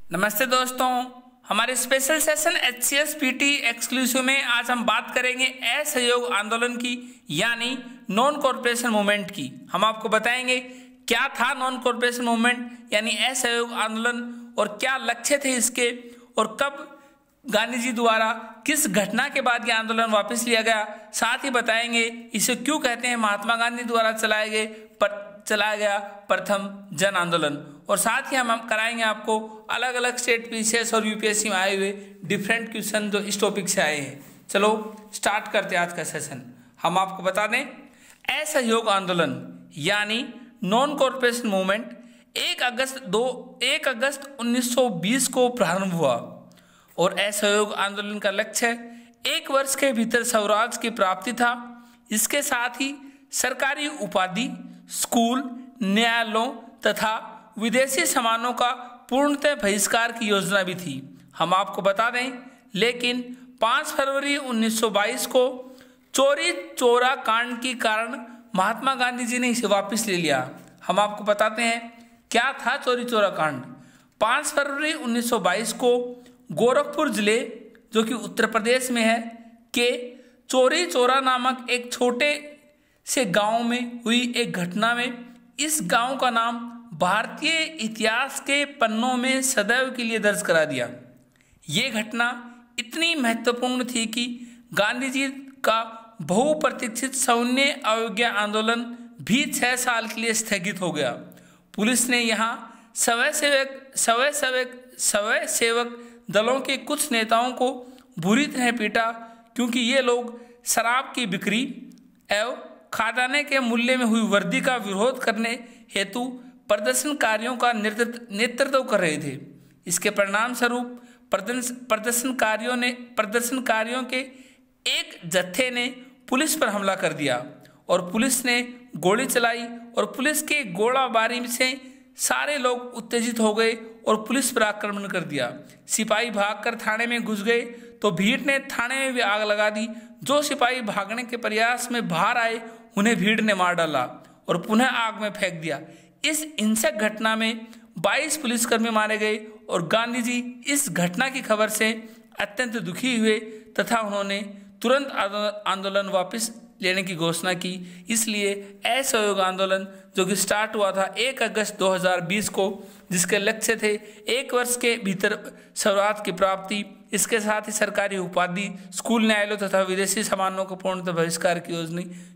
नमस्ते दोस्तों, हमारे special session HCS PT exclusive में आज हम बात करेंगे असहयोग आंदोलन की, यानी नॉन कॉरपोरेशन मूवमेंट की। हम आपको बताएंगे क्या था नॉन कॉरपोरेशन मूवमेंट यानी असहयोग आंदोलन और क्या लक्ष्य थे इसके, और कब गांधी जी द्वारा किस घटना के बाद ये आंदोलन वापस लिया गया। साथ ही बताएंगे इसे क्यों कहते हैं महात्मा गांधी द्वारा चलाया गया प्रथम जन आंदोलन, और साथ ही हम कराएंगे आपको अलग अलग स्टेट पीसीएस और यूपीएससी में आए हुए डिफरेंट क्वेश्चन जो इस टॉपिक से आए हैं। चलो स्टार्ट करते हैं आज का सेशन। हम आपको बता दें असहयोग आंदोलन यानी नॉन कॉरपोरेशन मूवमेंट 1 अगस्त 1920 को प्रारंभ हुआ और असहयोग आंदोलन का लक्ष्य 1 वर्ष के भीतर स्वराज की प्राप्ति था। इसके साथ ही सरकारी उपाधि, स्कूल, न्यायालयों तथा विदेशी सामानों का पूर्णतः बहिष्कार की योजना भी थी। हम आपको बता दें लेकिन 5 फरवरी 1922 को चोरी चोरा कांड के कारण महात्मा गांधी जी ने इसे वापस ले लिया। हम आपको बताते हैं क्या था चोरी चोरा कांड। 5 फरवरी 1922 को गोरखपुर जिले, जो कि उत्तर प्रदेश में है, के चोरी चोरा नामक एक छोटे से गांव में हुई एक घटना में इस गांव का नाम भारतीय इतिहास के पन्नों में सदैव के लिए दर्ज करा दिया। ये घटना इतनी महत्वपूर्ण थी कि गांधी जी का बहुप्रतीक्षित सौम्य अवज्ञा आंदोलन भी 6 साल के लिए स्थगित हो गया। पुलिस ने यहाँ स्वयंसेवक दलों के कुछ नेताओं को बुरी तरह पीटा, क्योंकि ये लोग शराब की बिक्री एवं खादाने के मूल्य में हुई वृद्धि का विरोध करने हेतु प्रदर्शनकारियों का नेतृत्व कर रहे थे। इसके परिणाम स्वरूप प्रदर्शनकारियों के एक जत्थे ने पुलिस पर हमला कर दिया और पुलिस ने गोली चलाई और पुलिस के गोलाबारी से सारे लोग उत्तेजित हो गए और पुलिस पर आक्रमण कर दिया। सिपाही भागकर थाने में घुस गए तो भीड़ ने थाने में भी आग लगा दी। जो सिपाही भागने के प्रयास में बाहर आए उन्हें भीड़ ने मार डाला और पुनः आग में फेंक दिया। इस हिंसक घटना में 22 पुलिसकर्मी मारे गए और गांधी जी इस घटना की खबर से अत्यंत दुखी हुए तथा उन्होंने तुरंत आंदोलन वापस लेने की घोषणा की। इसलिए असहयोग आंदोलन जो कि स्टार्ट हुआ था 1 अगस्त 2020 को, जिसके लक्ष्य थे 1 वर्ष के भीतर स्वराज की प्राप्ति, इसके साथ ही सरकारी उपाधि, स्कूल, न्यायालयों तथा विदेशी सामानों को पूर्णतः बहिष्कार की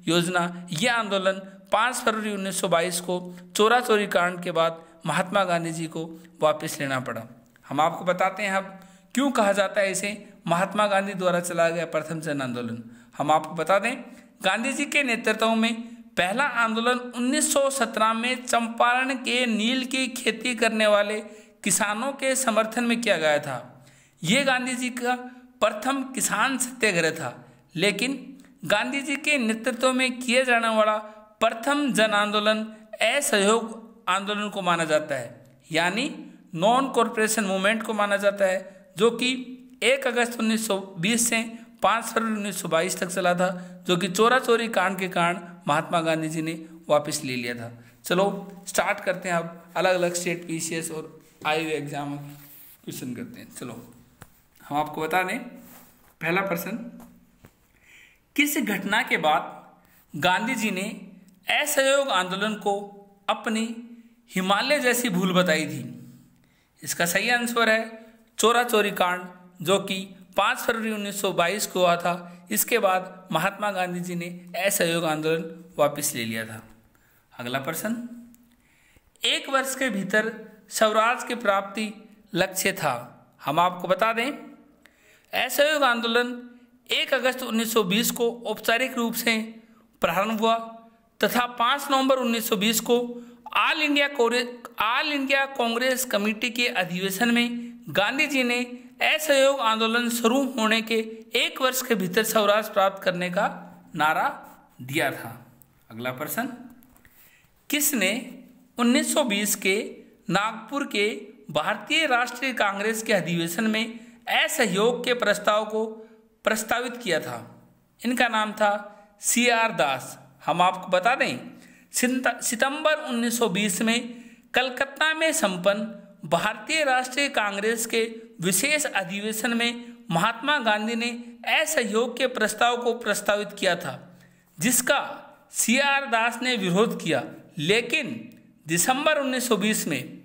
योजना। यह आंदोलन 5 फरवरी 1922 को चोरा चोरी कांड के बाद महात्मा गांधी जी को वापस लेना पड़ा। हम आपको बताते हैं अब क्यों कहा जाता है इसे महात्मा गांधी द्वारा चलाया गया प्रथम जन आंदोलन। हम आपको बता दें गांधी जी के नेतृत्व में पहला आंदोलन 1917 में चंपारण के नील की खेती करने वाले किसानों के समर्थन में किया गया था। ये गांधी जी का प्रथम किसान सत्याग्रह था, लेकिन गांधी जी के नेतृत्व में किया जाने वाला प्रथम जन आंदोलन असहयोग आंदोलन को माना जाता है, यानी नॉन कॉरपोरेशन मूवमेंट को माना जाता है, जो कि 1 अगस्त 1920 से 5 फरवरी 1922 तक चला था, जो कि चोरा चोरी कांड के कारण महात्मा गांधी जी ने वापस ले लिया था। चलो स्टार्ट करते हैं अब अलग अलग स्टेट पीसीएस और आए हुए एग्जाम क्वेश्चन करते हैं। चलो हम आपको बता दें पहला प्रश्न, किस घटना के बाद गांधी जी ने असहयोग आंदोलन को अपनी हिमालय जैसी भूल बताई थी। इसका सही आंसर है चोरा चोरी कांड, जो कि 5 फरवरी 1922 को हुआ था। इसके बाद महात्मा गांधी जी ने असहयोग आंदोलन वापस ले लिया था। अगला प्रश्न, 1 वर्ष के भीतर स्वराज की प्राप्ति लक्ष्य था। हम आपको बता दें असहयोग आंदोलन 1 अगस्त 1920 को औपचारिक रूप से प्रारंभ हुआ तथा 5 नवंबर 1920 को ऑल इंडिया कांग्रेस कमेटी के अधिवेशन में गांधी जी ने असहयोग आंदोलन शुरू होने के 1 वर्ष के भीतर स्वराज प्राप्त करने का नारा दिया था। अगला प्रश्न, किसने 1920 के नागपुर के भारतीय राष्ट्रीय कांग्रेस के अधिवेशन में असहयोग के प्रस्ताव को प्रस्तावित किया था? इनका नाम था CR दास। हम आपको बता दें सितंबर 1920 में कलकत्ता में संपन्न भारतीय राष्ट्रीय कांग्रेस के विशेष अधिवेशन में महात्मा गांधी ने असहयोग के प्रस्ताव को प्रस्तावित किया था, जिसका CR दास ने विरोध किया। लेकिन दिसंबर 1920 में,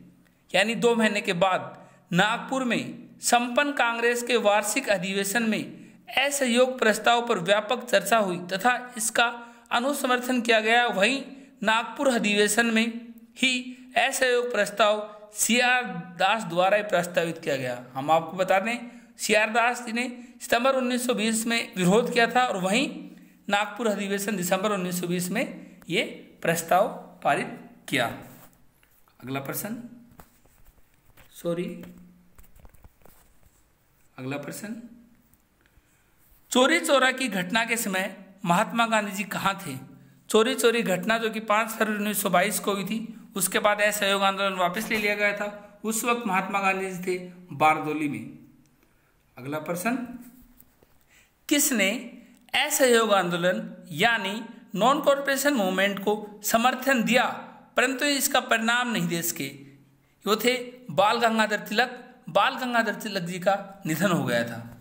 यानी 2 महीने के बाद, नागपुर में संपन्न कांग्रेस के वार्षिक अधिवेशन में असहयोग प्रस्ताव पर व्यापक चर्चा हुई तथा इसका अनुसमर्थन किया गया। वहीं नागपुर अधिवेशन में ही असहयोग प्रस्ताव CR दास द्वारा प्रस्तावित किया गया। हम आपको बता दें, CR दास जी ने सितंबर 1920 में विरोध किया था और वहीं नागपुर अधिवेशन दिसंबर 1920 में ये प्रस्ताव पारित किया। अगला प्रश्न, अगला प्रश्न, चौरी चौरा की घटना के समय महात्मा गांधी जी कहाँ थे? चौरी घटना जो कि 5 फरवरी 1922 को हुई थी, उसके बाद असहयोग आंदोलन वापस ले लिया गया था। उस वक्त महात्मा गांधी जी थे बारदोली में। अगला प्रश्न, किसने असहयोग आंदोलन यानी नॉन कॉर्पोरेशन मूवमेंट को समर्थन दिया परंतु इसका परिणाम नहीं दे सके? वो थे बाल गंगाधर तिलक। बाल गंगाधर तिलक जी का निधन हो गया था।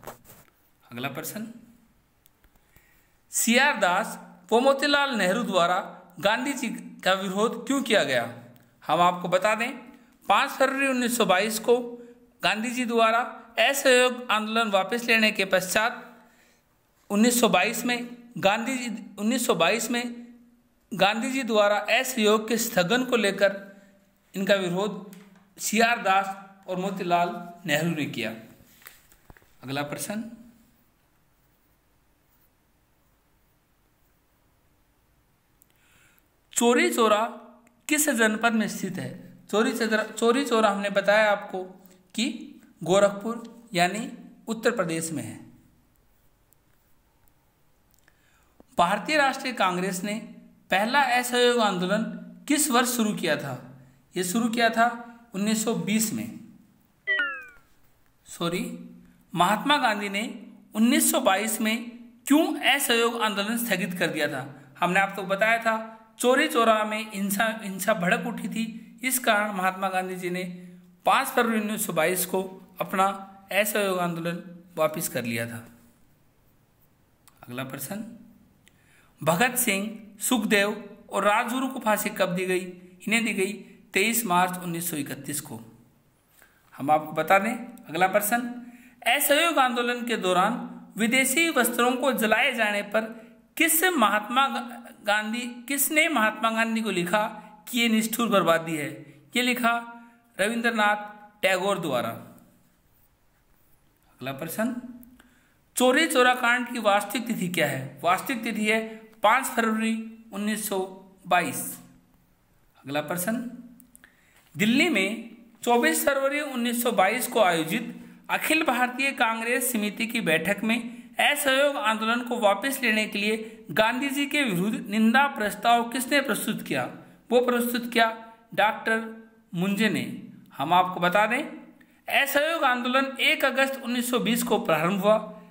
अगला प्रश्न, CR दास व मोतीलाल नेहरू द्वारा गांधी जी का विरोध क्यों किया गया? हम आपको बता दें, 5 फरवरी 1922 को गांधी जी द्वारा असहयोग आंदोलन वापस लेने के पश्चात 1922 में गांधी जी द्वारा असहयोग के स्थगन को लेकर इनका विरोध CR दास और मोतीलाल नेहरू ने किया। अगला प्रश्न, चौरी चौरा किस जनपद में स्थित है? चौरी चौरा हमने बताया आपको कि गोरखपुर यानी उत्तर प्रदेश में है। भारतीय राष्ट्रीय कांग्रेस ने पहला असहयोग आंदोलन किस वर्ष शुरू किया था? यह शुरू किया था 1920 में। महात्मा गांधी ने 1922 में क्यों असहयोग आंदोलन स्थगित कर दिया था? हमने आपको बताया था, चौरी चौरा में हिंसा भड़क उठी थी। इस कारण महात्मा गांधी जी ने 5 फरवरी 1922 को अपना असहयोग आंदोलन वापस कर लिया था। अगला प्रश्न, भगत सिंह, सुखदेव और राजगुरु को फांसी कब दी गई? इन्हें दी गई 23 मार्च 1931 को। हम आपको बता दें। अगला प्रश्न, असहयोग आंदोलन के दौरान विदेशी वस्त्रों को जलाए जाने पर किसने महात्मा गांधी को लिखा कि ये निष्ठुर बर्बादी है? ये लिखा रविंद्रनाथ टैगोर द्वारा। अगला प्रश्न, चौरी चौरा कांड की वास्तविक तिथि क्या है? वास्तविक तिथि है 5 फरवरी 1922। अगला प्रश्न, दिल्ली में 24 फरवरी 1922 को आयोजित अखिल भारतीय कांग्रेस समिति की बैठक में असहयोग आंदोलन को वापस लेने के लिए गांधी जी के विरुद्ध निंदा प्रस्ताव किसने प्रस्तुत किया? वो प्रस्तुत किया डॉक्टर मुंजे ने। हम आपको बता दें, असहयोग आंदोलन 1 अगस्त 1920 को प्रारंभ हुआ,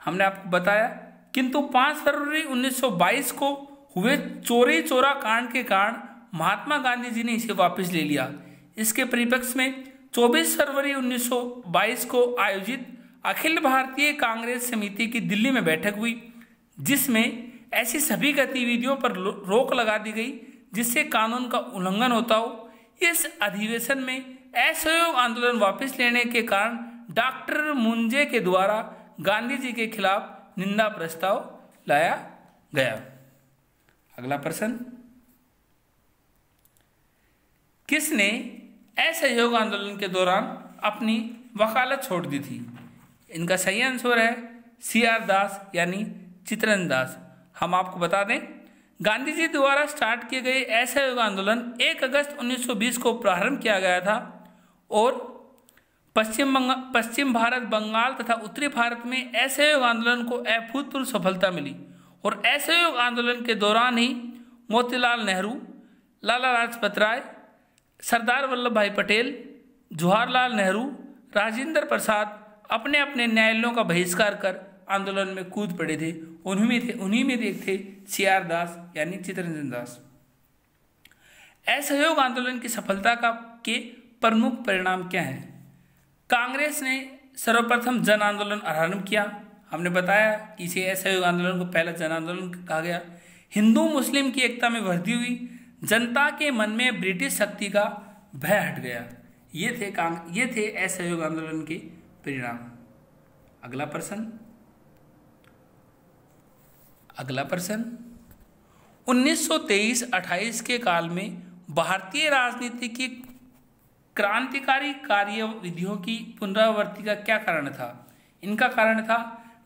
हमने आपको बताया, किंतु 5 फरवरी 1922 को हुए चौरी चौरा कांड के कारण महात्मा गांधी जी ने इसे वापस ले लिया। इसके परिप्रेक्ष्य में 24 फरवरी 1922 को आयोजित अखिल भारतीय कांग्रेस समिति की दिल्ली में बैठक हुई, जिसमें ऐसी सभी गतिविधियों पर रोक लगा दी गई जिससे कानून का उल्लंघन होता हो। इस अधिवेशन में असहयोग आंदोलन वापस लेने के कारण डॉक्टर मुंजे के द्वारा गांधी जी के खिलाफ निंदा प्रस्ताव लाया गया। अगला प्रश्न, किसने असहयोग आंदोलन के दौरान अपनी वकालत छोड़ दी थी? इनका सही आंसर है CR दास यानी चित्तरंजन दास। हम आपको बता दें, गांधी जी द्वारा स्टार्ट किए गए असहयोग आंदोलन 1 अगस्त 1920 को प्रारंभ किया गया था और पश्चिम भारत, बंगाल तथा उत्तरी भारत में असहयोग आंदोलन को अभूतपूर्व सफलता मिली और असहयोग आंदोलन के दौरान ही मोतीलाल नेहरू, लाला लाजपत राय, सरदार वल्लभ भाई पटेल, जवाहरलाल नेहरू, राजेंद्र प्रसाद अपने अपने न्यायालयों का बहिष्कार कर आंदोलन में कूद पड़े थे। उन्हीं में एक थे CR दास यानी चित्तरंजन दास। असहयोग आंदोलन की सफलता के प्रमुख परिणाम क्या हैं? कांग्रेस ने सर्वप्रथम जन आंदोलन आरंभ किया। हमने बताया कि इसे असहयोग आंदोलन को पहला जन आंदोलन कहा गया। हिंदू मुस्लिम की एकता में वृद्धि हुई। जनता के मन में ब्रिटिश शक्ति का भय हट गया। ये थे असहयोग आंदोलन के परिणाम। अगला प्रश्न 1923-28 के काल में भारतीय राजनीति की क्रांतिकारी कार्यविधियों की पुनरावृत्ति का क्या कारण था? इनका कारण था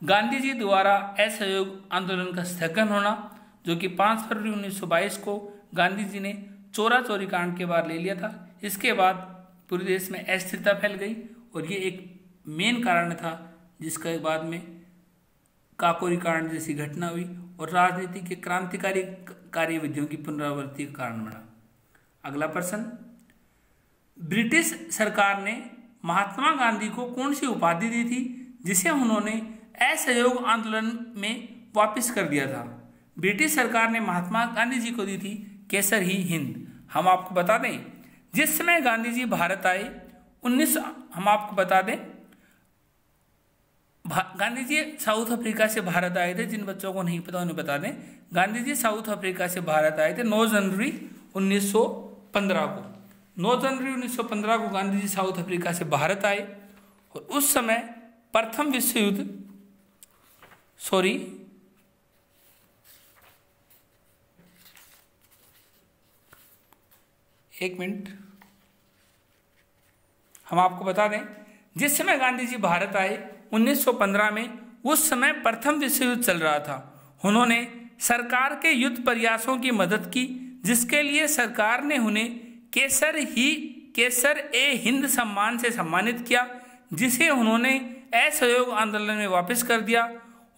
गांधी जी द्वारा असहयोग आंदोलन का स्थगन होना, जो कि 5 फरवरी 1922 को गांधी जी ने चोरा चोरी कांड के बाद ले लिया था। इसके बाद पूरे देश में अस्थिरता फैल गई और ये एक मेन कारण था जिसके बाद में काकोरी कांड जैसी घटना हुई और राजनीति के क्रांतिकारी कार्यविधियों की पुनरावृत्ति का कारण बना। अगला प्रश्न, ब्रिटिश सरकार ने महात्मा गांधी को कौन सी उपाधि दी थी जिसे उन्होंने असहयोग आंदोलन में वापस कर दिया था? ब्रिटिश सरकार ने महात्मा गांधी जी को दी थी केसर ही हिंद। हम आपको बता दें, जिस समय गांधी जी भारत आए गांधी जी साउथ अफ्रीका से भारत आए थे। जिन बच्चों को नहीं पता उन्हें बता दें, गांधी जी साउथ अफ्रीका से भारत आए थे 9 जनवरी 1915 को। 9 जनवरी 1915 को गांधी जी साउथ अफ्रीका से भारत आए और उस समय प्रथम विश्व युद्ध हम आपको बता दें, जिस समय गांधी जी भारत आए 1915 में, उस समय प्रथम विश्व युद्ध चल रहा था। उन्होंने सरकार के युद्ध प्रयासों की मदद की, जिसके लिए सरकार ने उन्हें केसर ए हिंद सम्मान से सम्मानित किया, जिसे उन्होंने असहयोग आंदोलन में वापस कर दिया।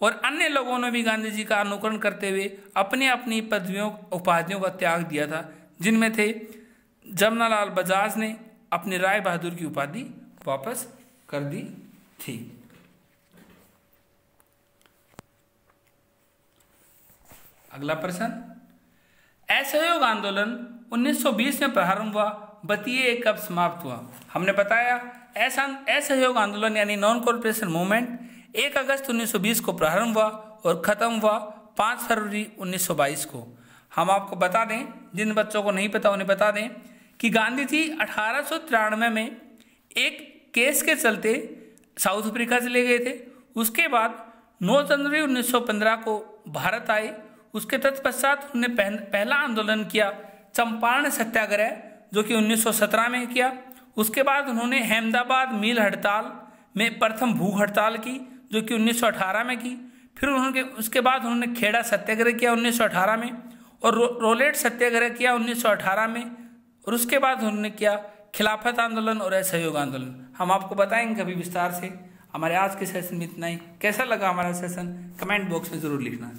और अन्य लोगों ने भी गांधी जी का अनुकरण करते हुए अपनी अपनी उपाधियों का त्याग दिया था, जिनमें थे जमनालाल बजाज ने अपनी राय बहादुर की उपाधि वापस कर दी थी। अगला प्रश्न, असहयोग आंदोलन 1920 में प्रारंभ हुआ, बताइए कब समाप्त हुआ? हमने बताया असहयोग आंदोलन यानी नॉन कॉर्पोरेशन मूवमेंट 1 अगस्त 1920 को प्रारंभ हुआ और खत्म हुआ 5 फरवरी 1922 को। हम आपको बता दें, जिन बच्चों को नहीं पता उन्हें बता दें कि गांधी जी 1893 में एक केस के चलते साउथ अफ्रीका चले गए थे। उसके बाद 9 जनवरी 1915 को भारत आए। उसके तत्पश्चात उन्होंने पहला आंदोलन किया चंपारण सत्याग्रह, जो कि 1917 में किया। उसके बाद उन्होंने अहमदाबाद मिल हड़ताल में प्रथम भूख हड़ताल की, जो कि 1918 में की। फिर उसके बाद उन्होंने खेड़ा सत्याग्रह किया 1918 में और रोलेट सत्याग्रह किया 1918 में। और उसके बाद उन्होंने किया खिलाफत आंदोलन और असहयोग आंदोलन। हम आपको बताएंगे कभी विस्तार से। हमारे आज के सेशन में इतना ही। कैसा लगा हमारा सेशन कमेंट बॉक्स में ज़रूर लिखना।